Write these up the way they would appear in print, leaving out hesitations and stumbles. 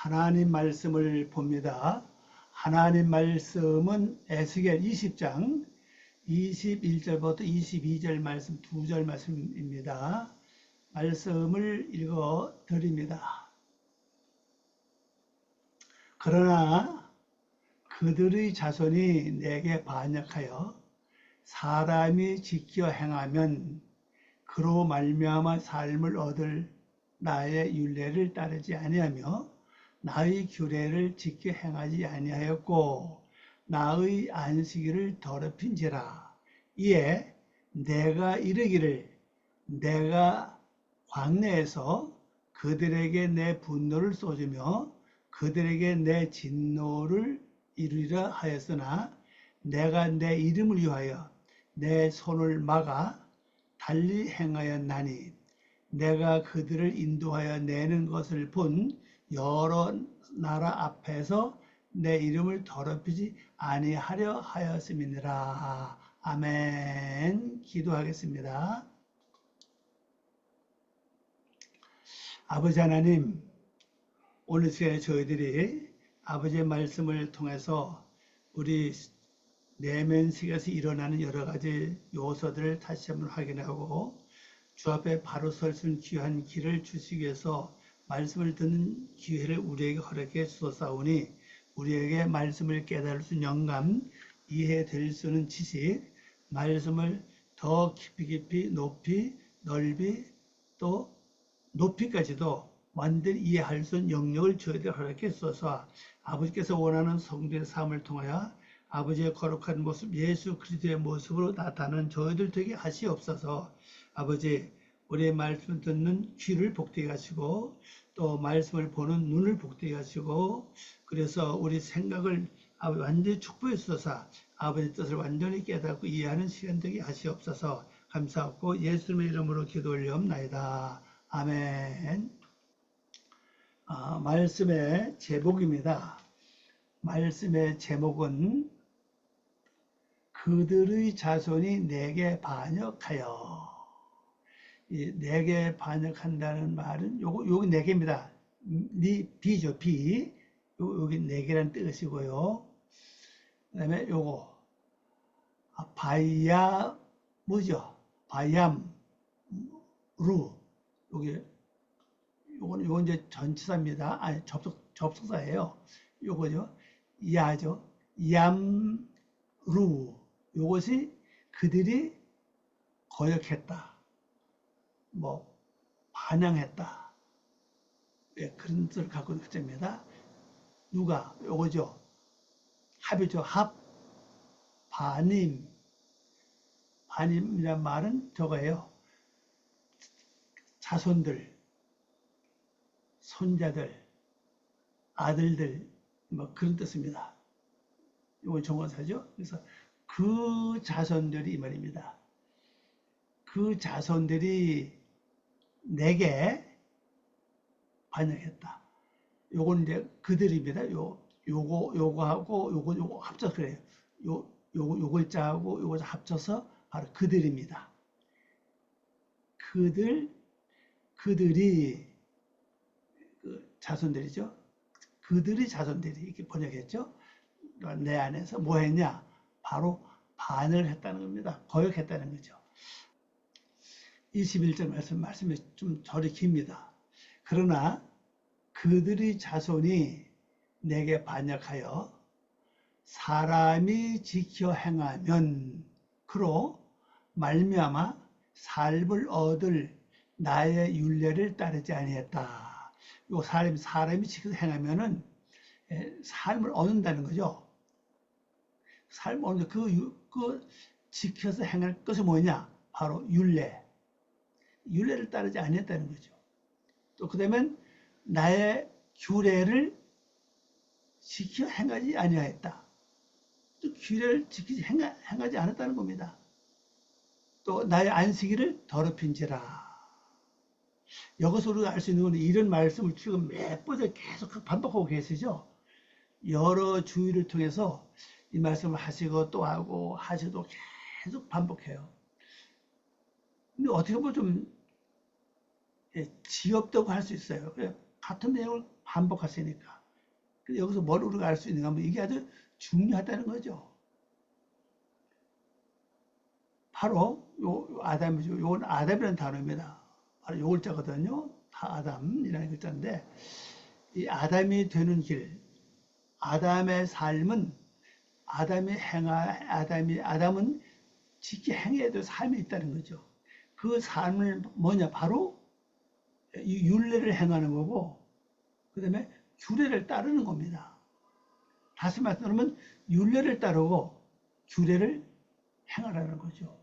하나님 말씀을 봅니다. 하나님 말씀은 에스겔 20장 21절부터 22절 말씀, 2절 말씀입니다. 말씀을 읽어 드립니다. 그러나 그들의 자손이 내게 반역하여 사람이 지켜 행하면 그로 말미암아 삶을 얻을 나의 율례를 따르지 아니하며 나의 규례를 지켜 행하지 아니하였고 나의 안식일을 더럽힌지라. 이에 내가 이르기를 내가 광야에서 그들에게 내 분노를 쏟으며 그들에게 내 진노를 이루리라 하였으나 내가 내 이름을 위하여 내 손을 막아 달리 행하였나니 내가 그들을 인도하여 내는 것을 본 여러 나라 앞에서 내 이름을 더럽히지 아니하려 하였음이니라. 아멘. 기도하겠습니다. 아버지 하나님, 오늘 시간에 저희들이 아버지의 말씀을 통해서 우리 내면식에서 일어나는 여러 가지 요소들을 다시 한번 확인하고 주 앞에 바로 설 수 있는 귀한 길을 주시기 위해서 말씀을 듣는 기회를 우리에게 허락해 주소사오니 우리에게 말씀을 깨달을 수 있는 영감, 이해될 수 있는 지식, 말씀을 더 깊이 높이 넓이 또 높이까지도 완전히 이해할 수 있는 영역을 저희들 허락해 주소서. 아버지께서 원하는 성도의 삶을 통하여 아버지의 거룩한 모습, 예수 그리스도의 모습으로 나타나는 저희들 되게 하시옵소서. 아버지, 우리의 말씀 듣는 귀를 복되게 하시고 또 말씀을 보는 눈을 복되게 하시고 그래서 우리 생각을 완전히 축복해 주소서. 아버지 뜻을 완전히 깨닫고 이해하는 시간 되게 하시옵소서. 감사하고 예수님의 이름으로 기도 올리옵나이다. 아멘. 말씀의 제목입니다. 말씀의 제목은 그들의 자손이 내게 반역하여. 내게 반역한다는 말은 요거 네 개입니다. 비죠, 비. 여기 네 개라는 뜻이고요. 그 다음에 요거 바야무죠. 바얌루. 요건 이제 전치사입니다. 아니 접속사예요. 요거죠. 야죠. 얌루. 요것이 그들이 거역했다. 반항했다. 예, 그런 뜻을 갖고 있는 글자입니다. 누가? 요거죠. 합이죠. 합. 바님. 바님이란 말은 저거예요. 자손들, 손자들, 아들들, 그런 뜻입니다. 이건 정관사죠. 그래서 그 자손들이 이 말입니다. 그 자손들이 내게 반역했다. 요건 이제 그들입니다. 요거하고 요거 합쳐서 그래요. 요 글자하고 요거 합쳐서 바로 그들입니다. 그들이 그 자손들이죠. 그들이 자손들이 이렇게 번역했죠. 내 안에서 뭐 했냐? 바로 반을 했다는 겁니다. 거역했다는 거죠. 21절 말씀이 좀 절이 깁니다. 그러나 그들의 자손이 내게 반역하여 사람이 지켜 행하면 그로 말미암아 삶을 얻을 나의 율례를 따르지 아니했다. 요 사람이 지켜서 행하면은 삶을 얻는다는 거죠. 삶을 얻는 그 지켜서 행할 것이 뭐냐? 바로 율례를 따르지 아니했다는 거죠. 또 그다음에 나의 규례를 지켜 행하지 아니하였다. 또 규례를 지키지 행하지 않았다는 겁니다. 또 나의 안식일을 더럽힌지라. 여기서 우리가 알 수 있는 것은 이런 말씀을 지금 몇 번째 계속 반복하고 계시죠. 여러 주의를 통해서 이 말씀을 하시고 또 하고 하시고 계속 반복해요. 근데 어떻게 보면 좀 지엽다고 할 수 있어요. 같은 내용을 반복하시니까. 여기서 뭘 우리가 알 수 있는가 하면 이게 아주 중요하다는 거죠. 바로 요 아담이죠. 요건 아담이라는 단어입니다. 바로 요 글자거든요. 다 아담이라는 글자인데 이 아담이 되는 길, 아담의 삶은 아담은 지키 행해야 될 삶이 있다는 거죠. 그 삶을 뭐냐? 바로 율례를 행하는 거고, 그 다음에 규례를 따르는 겁니다. 다시 말하면 율례를 따르고 규례를 행하라는 거죠.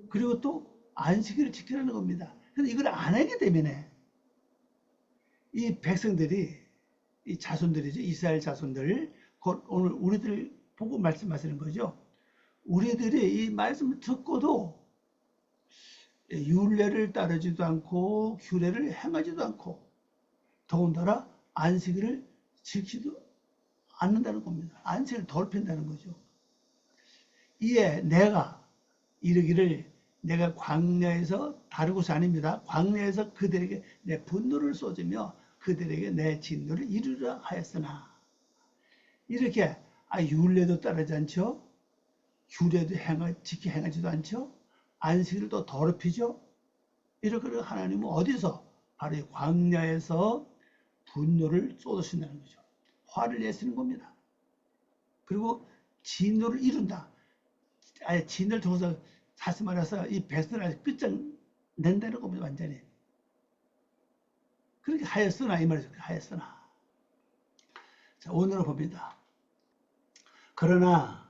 그리고 또 안식일을 지키라는 겁니다. 근데 이걸 안 하게 되면 이 백성들이, 이 자손들이죠. 이스라엘 자손들, 오늘 우리들 보고 말씀하시는 거죠. 우리들이 이 말씀을 듣고도 율례를 따르지도 않고 규례를 행하지도 않고 더군다나 안식일을 지키지도 않는다는 겁니다. 안식일을 더럽힌다는 거죠. 이에 내가 이르기를 내가 광야에서 다르고서 아닙니다. 광야에서 그들에게 내 분노를 쏟으며 그들에게 내 진노를 이루라 하였으나 이렇게 율례도 따르지 않죠. 규례도 지키 행하지도 않죠. 안식일을 또 더럽히죠. 이렇게 하나님은 어디서? 바로 이 광야에서 분노를 쏟으신다는 거죠. 화를 내시는 겁니다. 그리고 진노를 이룬다. 아예 진노를 통해서 다시 말해서 이 백성을 끝장낸다는 겁니다. 완전히. 그렇게 하였으나 이 말이죠. 하였으나. 자, 오늘은 봅니다. 그러나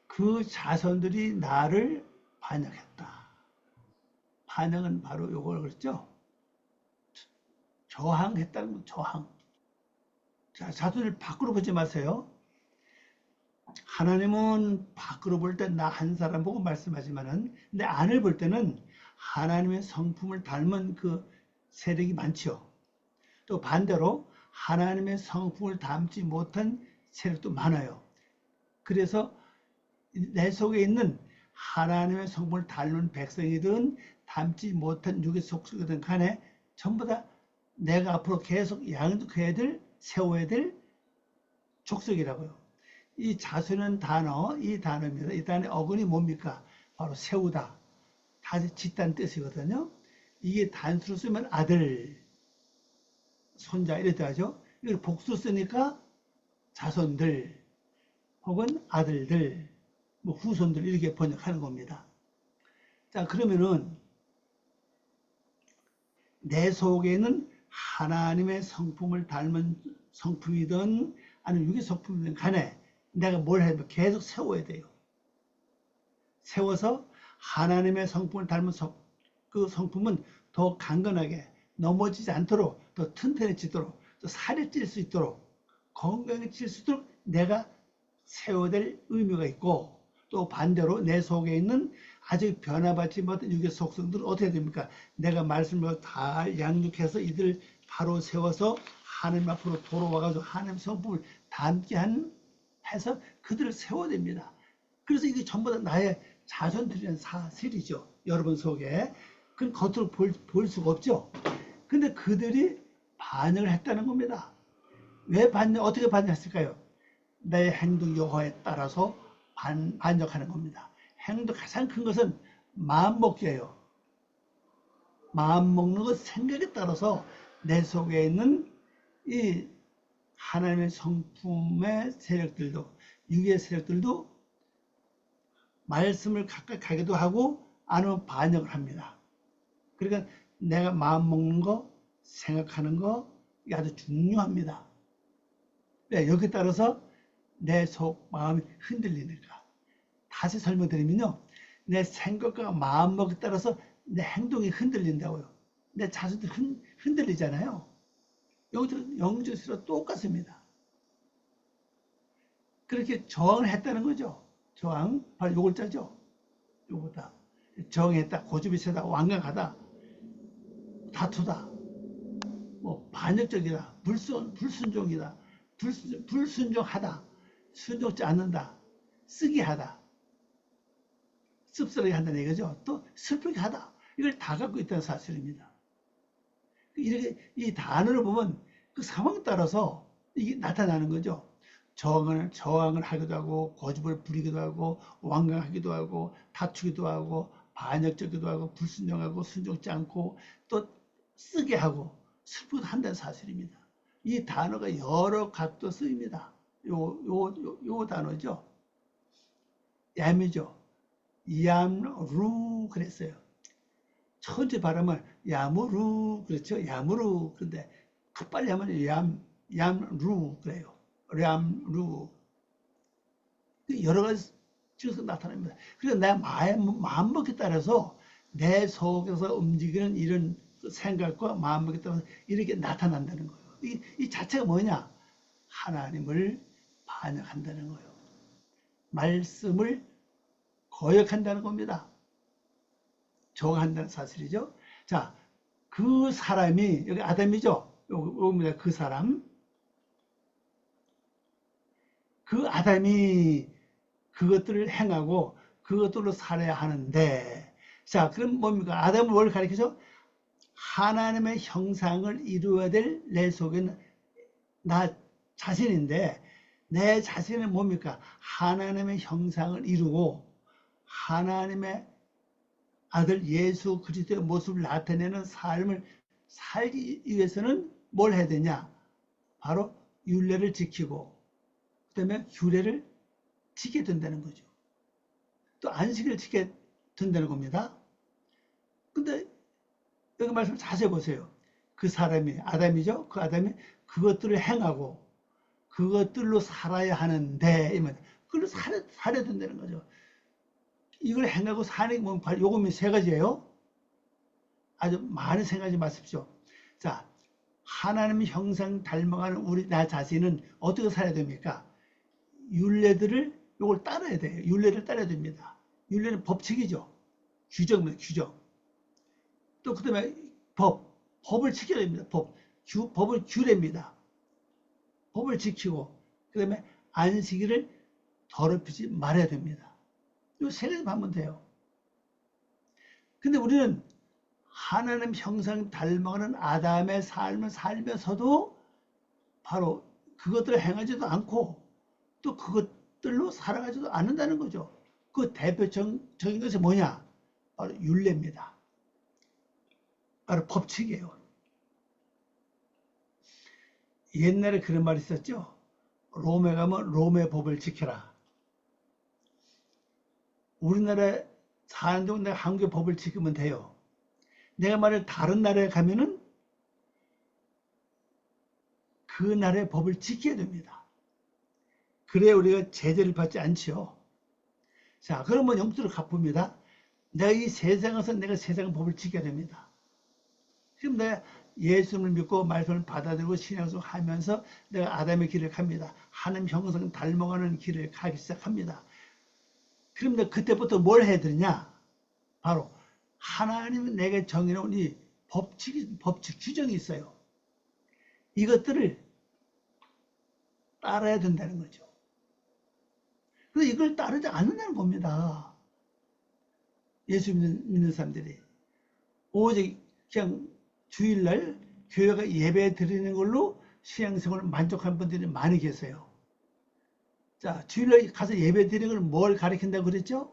그 자손들이 나를 반역했다. 반역은 바로 요걸 그랬죠. 저항했다는 거, 저항. 자, 자손을 밖으로 보지 마세요. 하나님은 밖으로 볼 때 나 한 사람 보고 말씀하지만은, 근데 안을 볼 때는 하나님의 성품을 닮은 그 세력이 많죠. 또 반대로 하나님의 성품을 닮지 못한 세력도 많아요. 그래서 내 속에 있는 하나님의 성품을 닮은 백성이든 닮지 못한 육의 속속이든 간에 전부 다 내가 앞으로 계속 양육해야 될, 세워야 될 족속이라고요. 이 자수는 단어, 이 단어입니다. 이 단어의 어근이 뭡니까? 바로 세우다. 다시 짓다는 뜻이거든요. 이게 단수로 쓰면 아들, 손자 이렇게 하죠. 이걸 복수 쓰니까 자손들 혹은 아들들, 뭐 후손들 이렇게 번역하는 겁니다. 자, 그러면은 내 속에는 하나님의 성품을 닮은 성품이든 아니면 육의 성품이든 간에 내가 뭘 해도 계속 세워야 돼요. 세워서 하나님의 성품을 닮은 그 성품은 더 강건하게 넘어지지 않도록 더 튼튼해지도록 또 살이 찔 수 있도록 건강해질 수 있도록 내가 세워야 될 의미가 있고 또 반대로 내 속에 있는 아직 변화받지 못한 육의 속성들은 어떻게 됩니까? 내가 말씀을 다 양육해서 이들 바로 세워서 하나님 앞으로 돌아와가지고 하나님 성품을 닮게 해서 그들을 세워야 됩니다. 그래서 이게 전부 다 나의 자손들이라는 사실이죠. 여러분 속에. 그건 겉으로 볼 수가 없죠. 근데 그들이 반역을 했다는 겁니다. 왜 어떻게 반역했을까요? 내 행동 여호와에 따라서 반역하는 겁니다. 행동 가장 큰 것은 마음먹기예요. 마음먹는 것 생각에 따라서 내 속에 있는 이 하나님의 성품의 세력들도 육의 세력들도 말씀을 가까이 가기도 하고 아니면 반역을 합니다. 그러니까 내가 마음먹는 거 생각하는 거 아주 중요합니다. 네, 여기에 따라서 내 속 마음이 흔들리니까 다시 설명드리면요. 내 생각과 마음먹에 따라서 내 행동이 흔들린다고요. 내 자신도 흔들리잖아요. 영적으로 똑같습니다. 그렇게 저항을 했다는 거죠. 저항, 바로 요 글자죠. 요거다. 저항했다, 고집이 세다, 완강하다, 다투다, 뭐 반역적이다, 불순종이다, 불순종하다, 순종치 않는다, 쓰게 하다, 씁쓸하게 한다는 얘기죠. 또 슬프게 하다. 이걸 다 갖고 있다는 사실입니다. 이렇게 이 단어를 보면 그 상황에 따라서 이게 나타나는 거죠. 저항을 하기도 하고, 고집을 부리기도 하고, 완강하기도 하고, 다투기도 하고, 반역적이기도 하고, 불순종하고, 순종치 않고, 또 쓰게 하고, 슬프기도 한다는 사실입니다. 이 단어가 여러 각도 쓰입니다. 요 단어죠. 얌이죠. 얌루 그랬어요. 천재 발음은 야무루 그렇죠. 야무루. 근데 빨리 하면 얌루 그래요. 얌루. 여러 가지 증서 나타납니다. 그래서 내 마음먹기에 따라서 내 속에서 움직이는 이런 생각과 마음먹기에 따라서 이렇게 나타난다는 거예요. 이 자체가 뭐냐? 하나님을 반역한다는 거예요. 말씀을 거역한다는 겁니다. 저항한다는 사실이죠. 자, 그 사람이 여기 아담이죠. 요겁니다. 그 사람. 그 아담이 그것들을 행하고 그것들로 살아야 하는데, 자, 그럼 뭡니까? 아담은 뭘 가리키죠? 하나님의 형상을 이루어야 될 내 속에는 나 자신인데, 내 자신은 뭡니까? 하나님의 형상을 이루고 하나님의 아들 예수 그리스도의 모습을 나타내는 삶을 살기 위해서는 뭘 해야 되냐? 바로 율례를 지키고 그다음에 규례를 지켜야 된다는 거죠. 또 안식을 지켜야 된다는 겁니다. 근데 여기 말씀 자세히 보세요. 그 사람이 아담이죠. 그 아담이 그것들을 행하고 그것들로 살아야 하는데, 그걸로 살아야 된다는 거죠. 이걸 행하고 사는 게 뭐, 요금이 세 가지예요. 아주 많이 생각하지 마십시오. 자, 하나님 형상 닮아가는 나 자신은 어떻게 살아야 됩니까? 율례들을 요걸 따라야 돼요. 율례를 따라야 됩니다. 율례는 법칙이죠. 규정입니다. 규정. 또 그다음에 법을 지켜야 됩니다. 법은 규례입니다. 법을 지키고 그다음에 안식일을 더럽히지 말아야 됩니다. 이 세 가지만 하면 돼요. 근데 우리는 하나님 형상 닮아가는 아담의 삶을 살면서도 바로 그것들을 행하지도 않고 또 그것들로 살아가지도 않는다는 거죠. 그 대표적인 것이 뭐냐? 바로 율례입니다. 바로 법칙이에요. 옛날에 그런 말이 있었죠. 롬에 가면 롬의 법을 지켜라. 우리나라에 사는 동안 내가 한국의 법을 지키면 돼요. 내가 만약 다른 나라에 가면은 그 나라의 법을 지켜야 됩니다. 그래야 우리가 제재를 받지 않지요. 자, 그러면 영적으로 갚습니다. 내가 이 세상에서 내가 세상 법을 지켜야 됩니다. 지금 내가 예수를 믿고 말씀을 받아들이고 신앙생활 하면서 내가 아담의 길을 갑니다. 하나님 형상 닮아가는 길을 가기 시작합니다. 그럼 내가 그때부터 뭘 해야 되느냐? 바로 하나님이 내게 정해놓은 이 법칙 규정이 있어요. 이것들을 따라야 된다는 거죠. 그래서 이걸 따르지 않는다는 겁니다. 예수 믿는 사람들이. 오직 그냥 주일날 교회가 예배 드리는 걸로 신앙생활을 만족한 분들이 많이 계세요. 자, 주일날 가서 예배 드리는 걸 뭘 가리킨다고 그랬죠?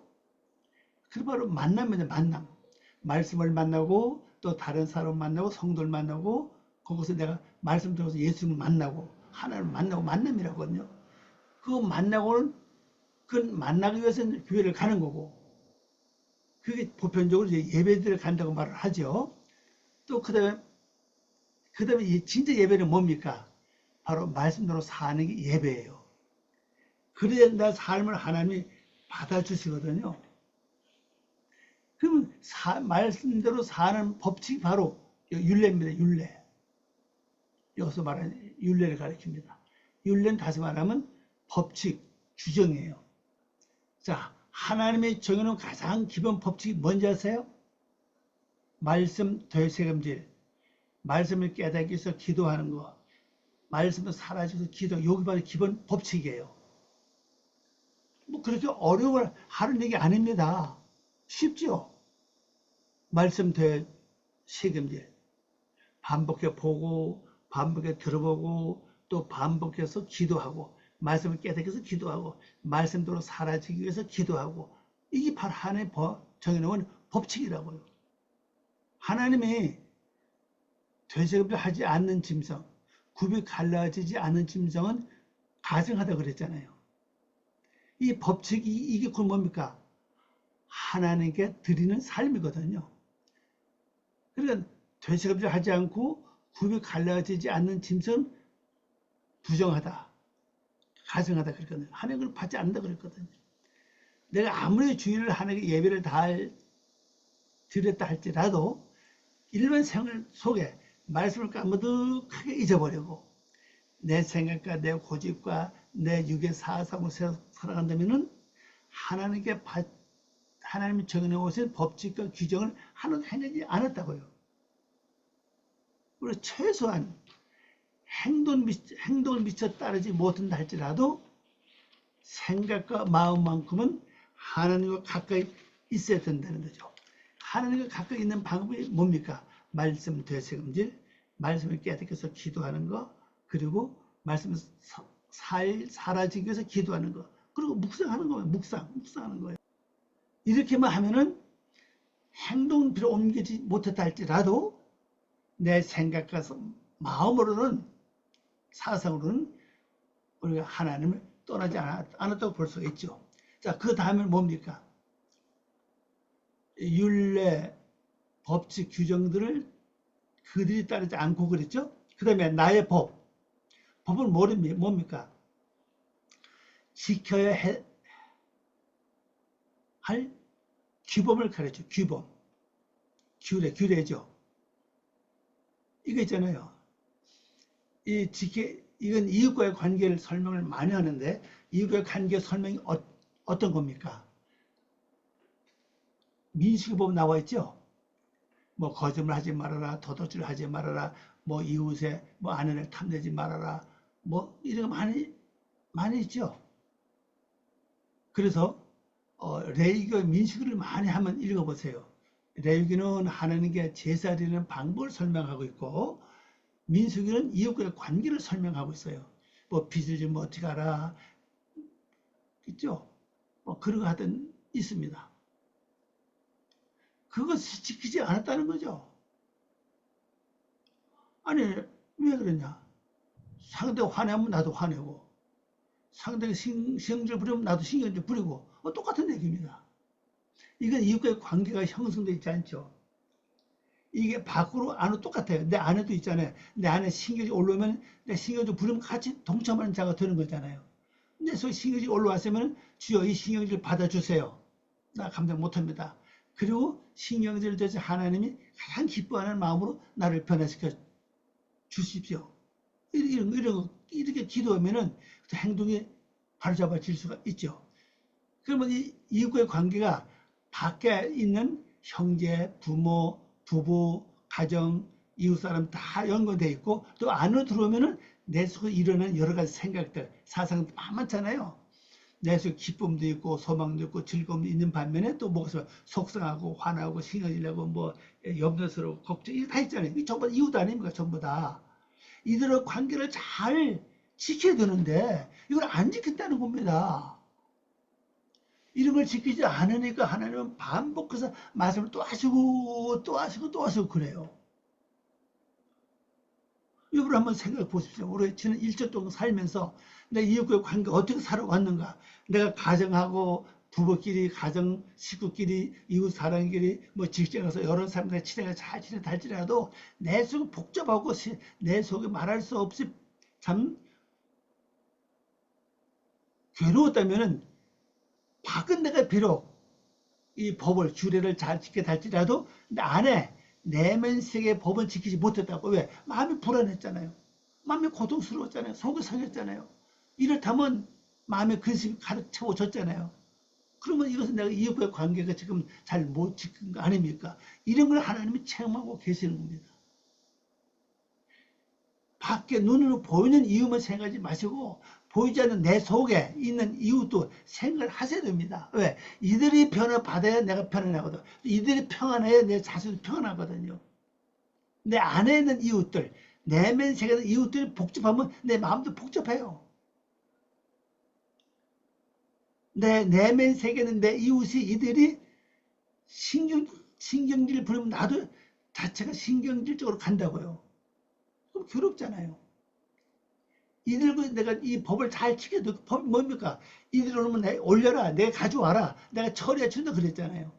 그 바로 만남이죠. 만남. 말씀을 만나고 또 다른 사람 만나고 성도를 만나고 거기서 내가 말씀 들어서 예수를 만나고 하나님을 만나고 만남이라거든요. 그거 만나고는 그 만나기 위해서는 교회를 가는 거고 그게 보편적으로 이제 예배들을 간다고 말을 하죠. 또 그다음에 진짜 예배는 뭡니까? 바로 말씀대로 사는 게 예배예요. 그래야 나 삶을 하나님이 받아주시거든요. 그러면 말씀대로 사는 법칙이 바로 율례입니다. 율례. 여기서 말하는 율례를 가리킵니다. 율례는 다시 말하면 법칙, 규정이에요. 자, 하나님이 정해놓은 가장 기본 법칙이 뭔지 아세요? 말씀 되새김질, 말씀을 깨닫기 위해서 기도하는 거, 말씀을 살아주셔서 기도, 여기 바로 기본 법칙이에요. 뭐 그렇게 어려움을 하는 얘기 아닙니다. 쉽죠? 말씀 되새김질, 반복해 보고 반복해 들어보고 또 반복해서 기도하고 말씀을 깨닫게 해서 기도하고 말씀대로 사라지기 위해서 기도하고 이게 바로 하나님의 정해놓은 법칙이라고요. 하나님이 되새김질하지 않는 짐승, 굽이 갈라지지 않는 짐승은 가증하다 그랬잖아요. 이 법칙이 이게 그 뭡니까? 하나님께 드리는 삶이거든요. 그러니까 되새김질하지 않고 굽이 갈라지지 않는 짐승은 부정하다, 가증하다 그랬거든요. 하나님을 받지 않는다 그랬거든요. 내가 아무리 주일을 하나님께 예배를 다 드렸다 할지라도 일반 생활 속에 말씀을 까무득하게 잊어버리고 내 생각과 내 고집과 내 육의 사상으로 살아간다면은 하나님이 정해놓으신 법칙과 규정을 하나도 행하지 않았다고요. 그래서 최소한 행동을 미처 따르지 못한다 할지라도 생각과 마음만큼은 하나님과 가까이 있어야 된다는 거죠. 하나님과 가까이 있는 방법이 뭡니까? 말씀 되새김질, 말씀을 깨닫게 해서 기도하는 거, 그리고 말씀을 사라지기 위해서 기도하는 거, 그리고 묵상하는 거예요. 묵상하는 거예요. 이렇게만 하면은 행동으로 옮기지 못했다 할지라도 내 생각과 마음으로는, 사상으로는 우리가 하나님을 떠나지 않았다고 볼 수가 있죠. 자, 그 다음에 뭡니까? 율례, 법칙, 규정들을 그들이 따르지 않고 그랬죠. 그 다음에 나의 법은 뭡니까? 지켜야 할 규범을 가르쳐. 규범, 규례죠. 이거 있잖아요. 이건 이웃과의 관계를 설명을 많이 하는데 이웃과의 관계 설명이 어떤 겁니까? 민수기법 나와 있죠. 뭐 거짓말 하지 말아라, 도둑질 하지 말아라, 뭐 이웃의 뭐 아내를 탐내지 말아라, 뭐 이런 거 많이 있죠. 그래서 레위기와 민수기를 많이 한번 읽어보세요. 레위기는 하나님께 제사 드리는 방법을 설명하고 있고 민수기는 이웃과의 관계를 설명하고 있어요. 뭐 빚을 지면 어떻게 하라, 있죠. 뭐 그런 거 하여튼 있습니다. 그것을 지키지 않았다는 거죠. 아니 왜 그러냐? 상대가 화내면 나도 화내고 상대가 신경질 부리면 나도 신경질 부리고 똑같은 얘기입니다. 이건 이웃과의 관계가 형성되어 있지 않죠. 이게 밖으로 안으로 똑같아요. 내 안에도 있잖아요. 내 안에 신경이 올라오면 내 신경질 부리면 같이 동참하는 자가 되는 거잖아요. 내 속에 신경질이 올라왔으면 주여 이 신경질을 받아주세요. 나 감당 못합니다. 그리고 신경질을 줘서 하나님이 가장 기뻐하는 마음으로 나를 변화시켜 주십시오. 이렇게 기도하면은 행동이 바로잡아질 수가 있죠. 그러면 이 이웃과의 관계가 밖에 있는 형제, 부모, 부부, 가정, 이웃 사람 다 연관되어 있고 또 안으로 들어오면은 내 속에 일어나는 여러 가지 생각들, 사상도 많잖아요. 내 속에 기쁨도 있고 소망도 있고 즐거움도 있는 반면에 또 뭐가 속상하고 화나고 신경질 내고 뭐 염려스러워 걱정 이게 다 있잖아요. 이게 전부 다 이웃 아닙니까? 전부 다. 이들의 관계를 잘 지켜야 되는데 이걸 안 지킨다는 겁니다. 이런 걸 지키지 않으니까 하나님은 반복해서 말씀을 또 하시고 또 하시고 또 하시고 그래요. 여러분 한번 생각해 보십시오. 우리 지난 1년 동안 살면서 내 이웃과의 관계 어떻게 살아왔는가. 내가 가정하고 부부끼리, 가정 식구끼리, 이웃 사람끼리, 뭐 직장에서 여러 사람들 친하게 잘 지낸다 할지라도 내 속이 복잡하고 내 속에 말할 수 없이 참 괴로웠다면은 밖은 내가 비록 이 법을, 규례를 잘 지켰다 할지라도 내 안에 내면 세계의 법을 지키지 못했다고. 왜? 마음이 불안했잖아요. 마음이 고통스러웠잖아요. 속이 상했잖아요. 이렇다면 마음의 근심이 가득 채워졌잖아요. 그러면 이것은 내가 이웃과의 관계가 지금 잘 못 지킨 거 아닙니까? 이런 걸 하나님이 체험하고 계시는 겁니다. 밖에 눈으로 보이는 이웃만 생각하지 마시고 보이지 않는 내 속에 있는 이웃도 생각을 하셔야 됩니다. 왜? 이들이 변화받아야 내가 편안하거든. 이들이 평안해야 내 자신도 평안하거든요. 내 안에 있는 이웃들, 내면 세계는 이웃들이 복잡하면 내 마음도 복잡해요. 내 내면 세계는 내 이웃이 이들이 신경질 부리면 나도 자체가 신경질적으로 간다고요. 그럼 괴롭잖아요. 이들과 내가 이 법을 잘 지켜도 법이 뭡니까? 이들 오면 내가 올려라. 내가 가져와라. 내가 처리해 준다 그랬잖아요.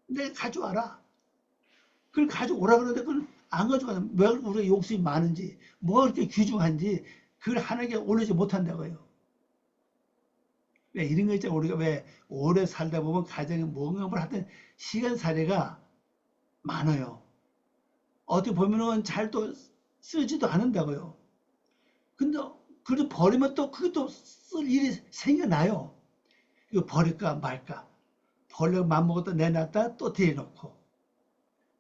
내가 가져와라. 그걸 가져오라 그러는데 그걸 안 가져가는 왜 우리가 욕심이 많은지 뭐가 그렇게 귀중한지 그걸 하나님께 올리지 못한다고요. 왜 이런 거 있잖아요. 우리가 왜 오래 살다 보면 가정에 뭔가를 하던 시간 사례가 많아요. 어떻게 보면은 잘 또 쓰지도 않는다고요. 근데 그래도 버리면 또 그게 또 쓸 일이 생겨나요. 이거 버릴까 말까. 버리려고 맘먹었다 내놨다 또 뒤에 놓고.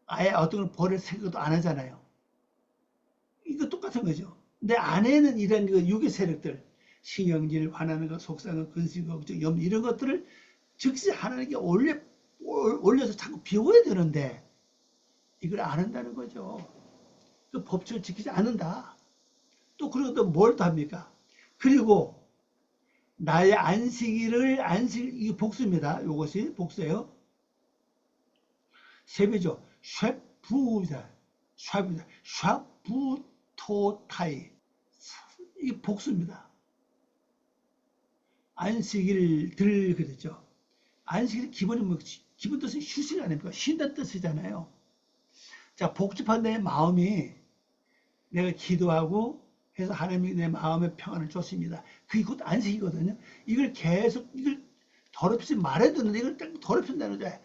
아예 어떤 걸 버릴 생각도 안 하잖아요. 이거 똑같은 거죠. 내 안에는 이런 그 유괴 세력들, 신경질, 화나는 것, 속상한 근심, 걱정, 염려 이런 것들을 즉시 하나님께 올려서 자꾸 비워야 되는데 이걸 안 한다는 거죠. 그 법칙을 지키지 않는다. 또 그리고 또 뭘 또 합니까? 그리고 나의 안식일을 이 복수입니다. 이것이 복수예요. 세배죠. 쉐부자, 쉐부토타이 이 복수입니다. 안식일들 그랬죠. 안식일 기본이 뭐 기본 뜻은 휴식 아닙니까? 쉰다는 뜻이잖아요. 자, 복잡한 내 마음이 내가 기도하고 해서 하나님이 내 마음에 평안을 줬습니다. 그게 곧 안식이거든요. 이걸 계속 이걸 더럽히지 말아야 되는데 이걸 딱 더럽힌다는 거죠.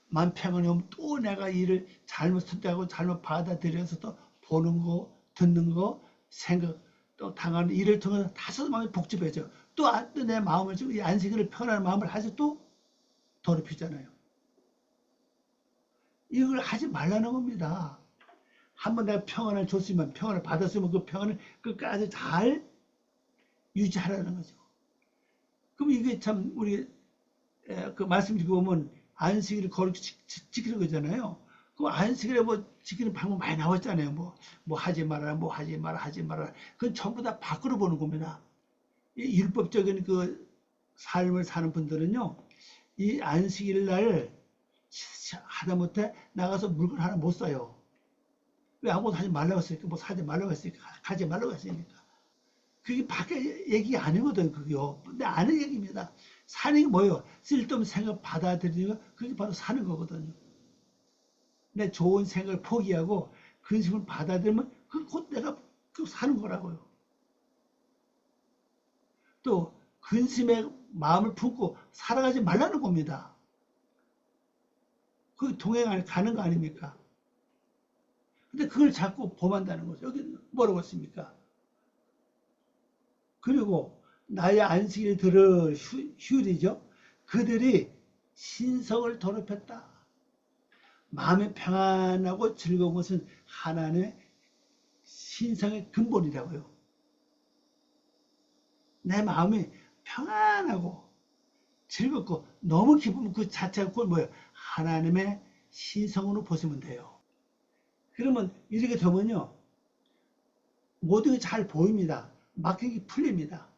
만 평안이 오면 또 내가 일을 잘못 선택하고 잘못 받아들여서 또 보는 거, 듣는 거, 생각, 또 당하는 일을 통해서 다소 마음이 복잡해져. 또 내 마음을 이 안식일을 평안한 마음을 하지 또 더럽히잖아요. 이걸 하지 말라는 겁니다. 한번 내가 평안을 줬으면 평안을 받았으면 그 평안을 끝까지 잘 유지하라는 거죠. 그럼 이게 참 우리 그 말씀 듣고 보면 안식일을 거룩히 지키는 거잖아요. 그 안식일에 뭐 지키는 방법 많이 나왔잖아요. 뭐 하지 말아라, 뭐 하지 마라, 하지 말아라. 그건 전부 다 밖으로 보는 겁니다. 이 율법적인 그 삶을 사는 분들은요, 이 안식일 날 하다못해 나가서 물건 하나 못 사요. 왜 아무것도 하지 말라고 했으니까, 뭐 사지 말라고 했으니까, 가지 말라고 했으니까. 그게 밖에 얘기 아니거든, 그게요. 근데 아는 얘기입니다. 사는 게 뭐예요? 쓸데없는 생각 받아들이는 거, 그게 바로 사는 거거든요. 내 좋은 생각을 포기하고 근심을 받아들이면 그 곧 내가 사는 거라고요. 또 근심에 마음을 품고 살아가지 말라는 겁니다. 그게 가는 거 아닙니까? 근데 그걸 자꾸 범한다는 거죠. 여기 뭐라고 했습니까? 그리고 나의 안식일 들을 휴일이죠. 그들이 신성을 더럽혔다. 마음이 평안하고 즐거운 것은 하나님의 신성의 근본이라고요. 내 마음이 평안하고 즐겁고 너무 기쁘면 그 자체가 그걸 뭐예요? 하나님의 신성으로 보시면 돼요. 그러면 이렇게 되면요. 모든 게 잘 보입니다. 막히기 풀립니다.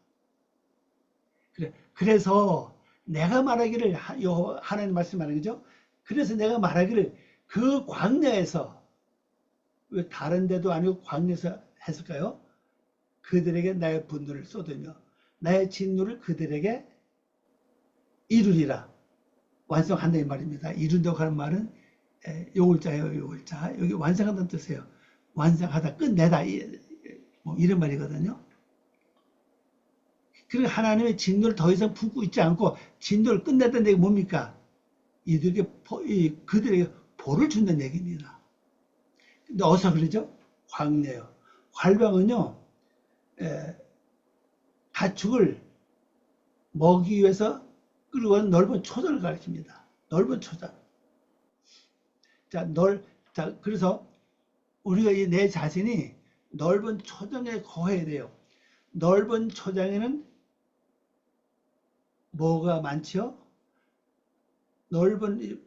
그래서 내가 말하기를 하나님 말씀하는 거죠. 그래서 내가 말하기를 그 광야에서 왜 다른 데도 아니고 광야에서 했을까요? 그들에게 나의 분노를 쏟으며 나의 진노를 그들에게 이루리라. 완성한다 이 말입니다. 이룬다고 하는 말은 요울자예요. 요울자. 여기 완성한다는 뜻이에요. 완성하다, 끝내다 뭐 이런 말이거든요. 그리고 하나님의 진노를 더 이상 품고 있지 않고 진노를 끝냈다는 얘기가 뭡니까? 그들에게 보를 준다는 얘기입니다. 근데 어디서 그러죠? 광야요. 활방은요, 가축을 먹기 위해서 끌고 가는 넓은 초장을 가리킵니다. 넓은 초장. 자, 그래서 우리가 내 자신이 넓은 초장에 거해야 돼요. 넓은 초장에는 뭐가 많죠? 넓은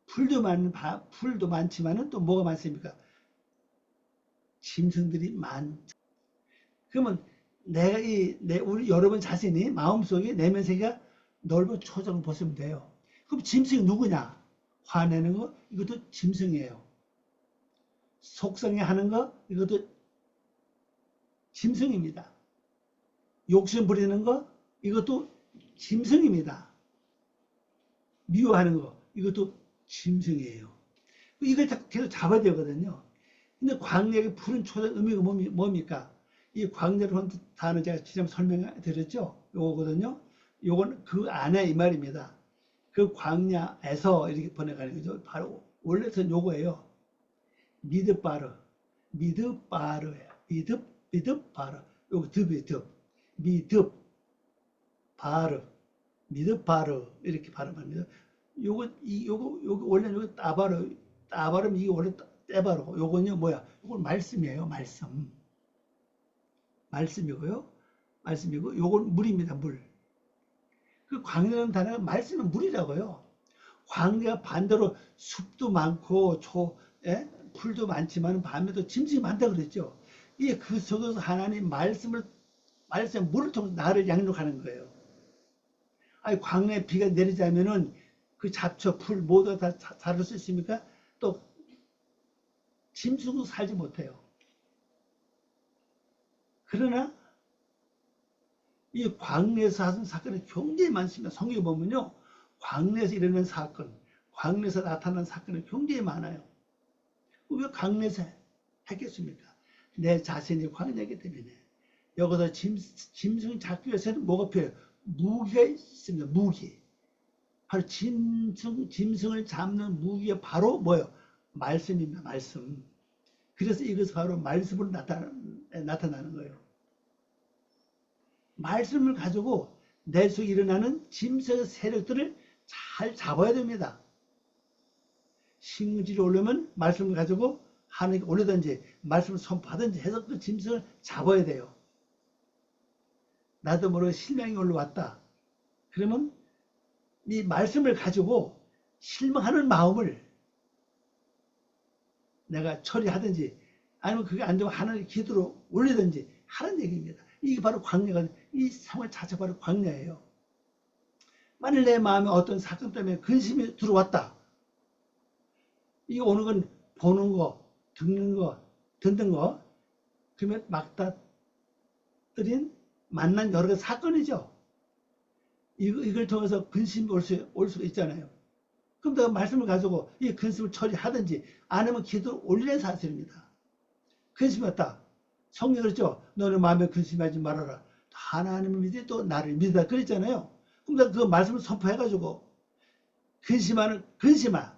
풀도 많지만은 또 뭐가 많습니까? 짐승들이 많죠. 그러면 우리 여러분 자신이 마음속에 내면 세계가 넓은 초정을 보시면 돼요. 그럼 짐승이 누구냐? 화내는 거, 이것도 짐승이에요. 속성에 하는 거, 이것도 짐승입니다. 욕심 부리는 거, 이것도 짐승입니다. 미워하는 거, 이것도 짐승이에요. 이걸 계속 잡아야 되거든요. 근데 광야의 푸른 초장 의미가 뭡니까? 이 광야로 한 단어 제가 지금 설명드렸죠? 요거거든요. 요건 그 안에 이 말입니다. 그 광야에서 이렇게 번역하는 거죠. 바로 원래는 요거예요. 미드바르, 미드바르예요. 미드바르. 요거 듭이 듭. 미드바르, 미드바르 이렇게 발음합니다. 요거 원래 요거 따바르면 이게 원래 떼바르고 요건요 뭐야? 요건 말씀이에요. 말씀이고요. 말씀이고 요건 물입니다. 물. 그 광야라는 단어가 말씀은 물이라고요. 광야 반대로 숲도 많고 풀도 많지만 반면도 짐승이 많다 그랬죠. 이게 그 속에서 하나님 말씀 물을 통해서 나를 양육하는 거예요. 아니 광야에 비가 내리자면은 그 잡초, 풀 모두 다 자랄 수 있습니까? 또 짐승도 살지 못해요. 그러나 이 광야에서 하는 사건이 굉장히 많습니다. 성경에 보면요. 광야에서 일어나는 사건, 광야에서 나타나는 사건이 굉장히 많아요. 왜 광야에서 했겠습니까? 내 자신이 광야이기 때문에. 여기서 짐승 잡기 위해서는 뭐가 필요해요? 무기가 있습니다. 무기. 바로 짐승을 잡는 무기가 바로 뭐예요? 말씀입니다. 말씀. 그래서 이것이 바로 말씀으로 나타나는 거예요. 말씀을 가지고 내 속에 일어나는 짐승의 세력들을 잘 잡아야 됩니다. 신문지를 올리면 말씀을 가지고 하나님께 올리든지 말씀을 선포하든지 해서 그 짐승을 잡아야 돼요. 나도 모르게 실망이 올라왔다. 그러면 이 말씀을 가지고 실망하는 마음을 내가 처리하든지 아니면 그게 안 되면 하나님 기도로 올리든지 하는 얘기입니다. 이게 바로 광야가, 이 생활 자체가 바로 광야예요. 만일 내 마음에 어떤 사건 때문에 근심이 들어왔다. 이 오는 건 보는 거, 듣는 거, 그러면 막다들인 만난 여러 가지 사건이죠. 이걸 통해서 근심이 올 수가 있잖아요. 그럼 내가 말씀을 가지고 이 근심을 처리하든지 아니면 기도를 올리는 사실입니다. 근심이 왔다. 성경이 그랬죠. 너는 마음에 근심하지 말아라. 하나님을 믿으니 또 나를 믿으라 그랬잖아요. 그럼 내가 그 말씀을 선포해가지고 근심아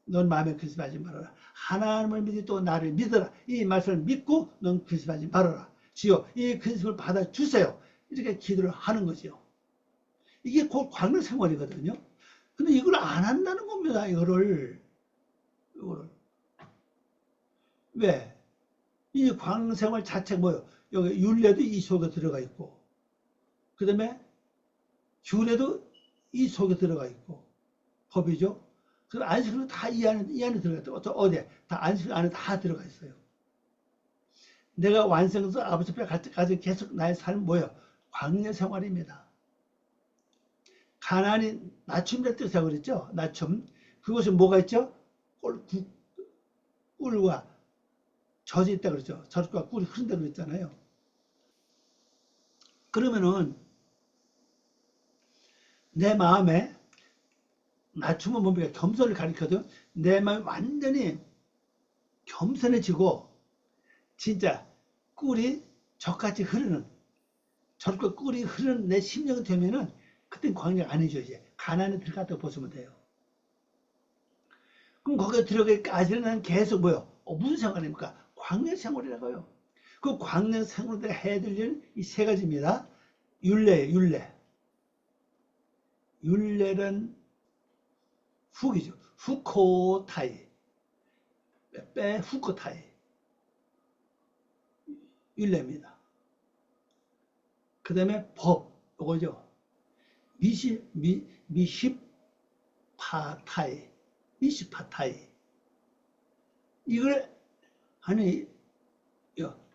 넌 마음에 근심하지 말아라. 하나님을 믿으니 또 나를 믿어라. 이 말씀을 믿고 넌 근심하지 말아라. 주여 이 근심을 받아주세요. 이렇게 기도를 하는 거죠. 이게 곧 광야 생활이거든요. 근데 이걸 안 한다는 겁니다. 이거를. 왜? 이 광야 생활 자체가 뭐예요? 여기 율례도 이 속에 들어가 있고, 그 다음에 규례도 이 속에 들어가 있고, 법이죠. 그 안식일도 다 이 안에 들어가 있다. 어디에? 다 안식일 안에 다 들어가 있어요. 내가 완성해서 아버지 앞에 갈 때까지 계속 나의 삶은 뭐예요? 광야 생활입니다. 가나안이 낮춤이라는 뜻이라고 그랬죠? 낮춤. 그것은 뭐가 있죠? 꿀과 젖이 있다 그랬죠? 젖과 꿀이 흐른다고 그랬잖아요. 그러면은 내 마음에 낮춤은 뭡니까? 겸손을 가리거든. 내 마음이 완전히 겸손해지고 진짜 꿀이 젖같이 흐르는 젖과 꿀이 흐르는 내 심령이 되면은 그땐 광야가 아니죠. 이제 가나안에 들어갔다고 보시면 돼요. 그럼 거기에 들어가기까지는 계속 뭐요? 무슨 생활입니까? 광야 생활이라고요. 그 광야 생활에 해야 될 일은 이 세 가지입니다. 율례. 율례는 훅이죠. 후코타이. 후코타이. 율례입니다. 그 다음에 법, 이거죠. 미시파타이. 이걸, 아니,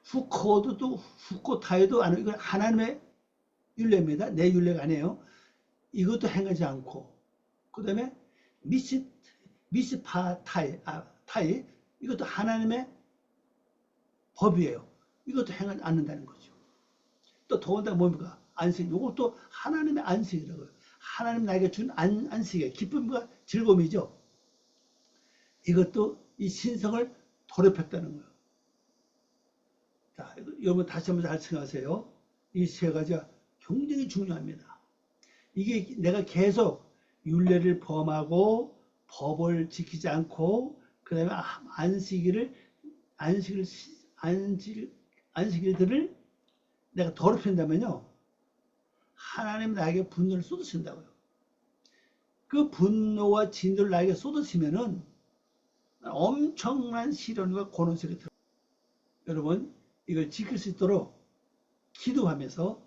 후코드도 후코타이도 안 이건 하나님의 율례입니다. 내 율례가 아니에요. 이것도 행하지 않고 그다음에 미스파타이 타이 이것도 하나님의 법이에요. 이것도 행하지 않는다는 거죠. 또 더군다나 뭡니까? 안식. 이것도 하나님의 안식이라고요. 하나님 나에게 준 안식의 기쁨과 즐거움이죠. 이것도 이 신성을 더럽혔다는 거예요. 자, 여러분 다시 한번 잘 생각하세요. 이 세 가지가 굉장히 중요합니다. 이게 내가 계속 율례를 범하고 법을 지키지 않고 그 다음에 안식일들을 내가 더럽힌다면요. 하나님 나에게 분노를 쏟으신다고요. 그 분노와 진노를 나에게 쏟으시면은 엄청난 시련과 고난 속에 들어요. 여러분 이걸 지킬 수 있도록 기도하면서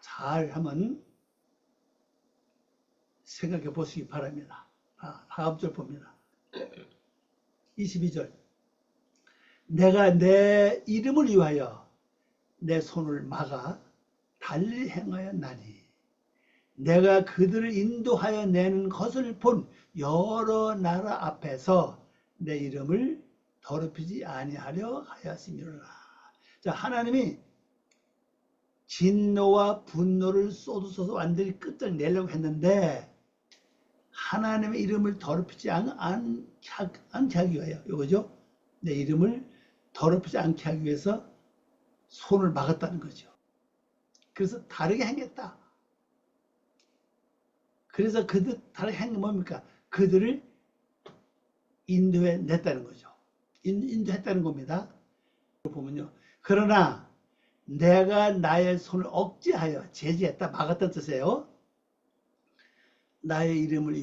잘 한번 생각해 보시기 바랍니다. 다음 절 봅니다. 22절 내가 내 이름을 위하여 내 손을 막아 달리 행하였나니 내가 그들을 인도하여 내는 것을 본 여러 나라 앞에서 내 이름을 더럽히지 아니하려 하였음이로라. 자, 하나님이 진노와 분노를 쏟으셔서 완전히 끝을 내려고 했는데 하나님의 이름을 더럽히지 않게 하기 위하여 이거죠. 내 이름을 더럽히지 않게 하기 위해서 손을 막았다는 거죠. 그래서 다르게 행했다. 그래서 그들 다르게 행한 게 뭡니까? 그들을 인도해 냈다는 거죠. 인도했다는 겁니다. 보면요. 그러나 내가 나의 손을 억제하여 제지했다, 막았다는 뜻이에요. 나의 이름을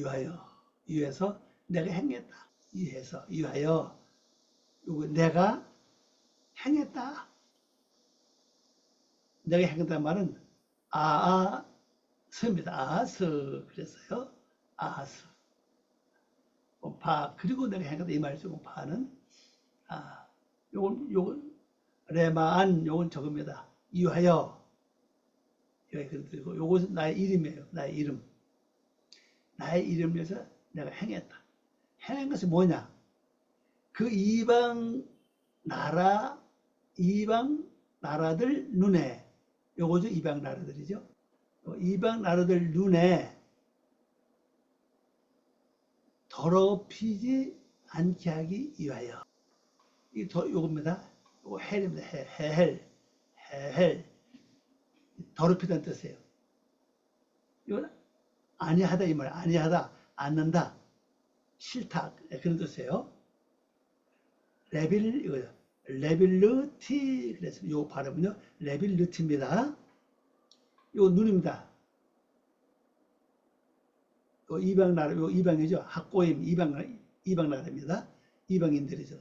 위해서 내가 행했다. 위하여 내가 행했다. 내가 행했다는 말은 아아스입니다. 아하스 그랬어요. 아하스. 바 그리고 내가 행했다 이 말이죠. 바는 요건 레마안 요건 저겁니다. 위하여 그리고 요것은 나의 이름이에요. 나의 이름. 나의 이름을 위해서 내가 행했다. 행한 것이 뭐냐? 그 이방 나라들 눈에 요거죠. 이방 나라들이죠. 이방 나라들 눈에 더럽히지 않게 하기 위하여. 요겁니다. 요거 헬입니다. 헬. 더럽히다는 뜻이에요. 이건 아니하다 이 말. 아니하다, 않는다, 싫다 그런 뜻이에요. 레빌르티 그래서 요 발음은요 레빌르티입니다. 요 눈입니다. 요 이방 나라, 요 이방이죠. 학고임 이방 나라입니다. 이방인들이죠.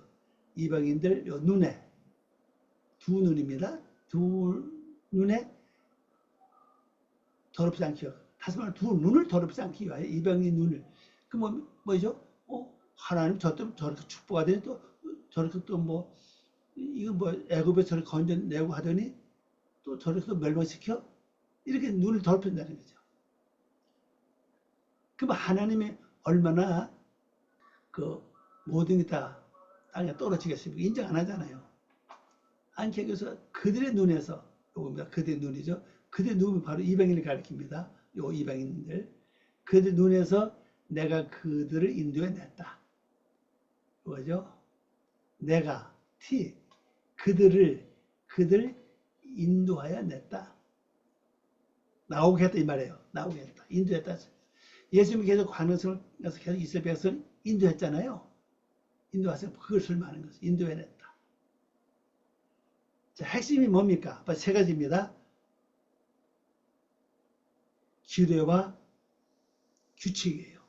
이방인들 요 눈에 두 눈입니다. 두 눈에 더럽지 않게 다시 말해 두 눈을 더럽지 않기 위하여 이방인 눈을 그 뭐죠? 하나님 저렇게 축복하더니 또 저렇게 또 이거 애굽에 저렇게 건져내고 하더니 또 저렇게 또 멸망시켜 이렇게 눈을 더럽힌다는 거죠. 그럼 하나님이 얼마나 그 모든 게 다 땅에 떨어지겠습니까? 인정 안 하잖아요. 않게 해서 그들의 눈에서 요겁니다. 그들의 눈이죠. 그들의 눈이 바로 이방인을 가리킵니다. 요 이방인들 그들 눈에서 내가 그들을 인도해 냈다. 뭐죠? 내가 그들 인도하여 냈다. 나오게 했다 이 말이에요. 나오게 했다. 인도했다. 예수님이 계속 광야에서 계속 이스라엘 백성을 인도했잖아요. 인도하셔서 그걸 설명하는 것을 인도해 냈다. 자, 핵심이 뭡니까? 세 가지입니다. 규례와 규칙이에요.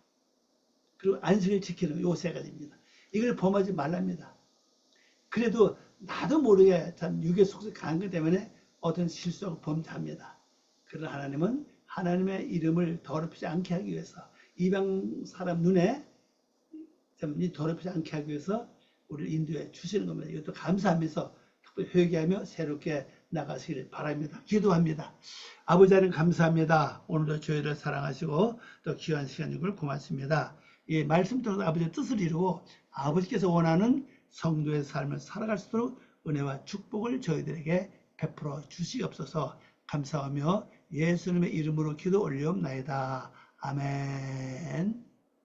그리고 안식을 지키는 요 세 가지입니다. 이걸 범하지 말랍니다. 그래도 나도 모르게 참 육의 속성이 강한 것 때문에 어떤 실수하고 범죄합니다. 그러나 하나님은 하나님의 이름을 더럽히지 않게 하기 위해서 이방 사람 눈에 더럽히지 않게 하기 위해서 우리를 인도해 주시는 겁니다. 이것도 감사하면서 회개하며 새롭게 나가시길 바랍니다. 기도합니다. 아버지 하나님 감사합니다. 오늘도 저희를 사랑하시고 또 귀한 시간 주신 걸 고맙습니다. 이 말씀 통해서 아버지의 뜻을 이루고 아버지께서 원하는 성도의 삶을 살아갈 수 있도록 은혜와 축복을 저희들에게 베풀어 주시옵소서. 감사하며 예수님의 이름으로 기도 올리옵나이다. 아멘.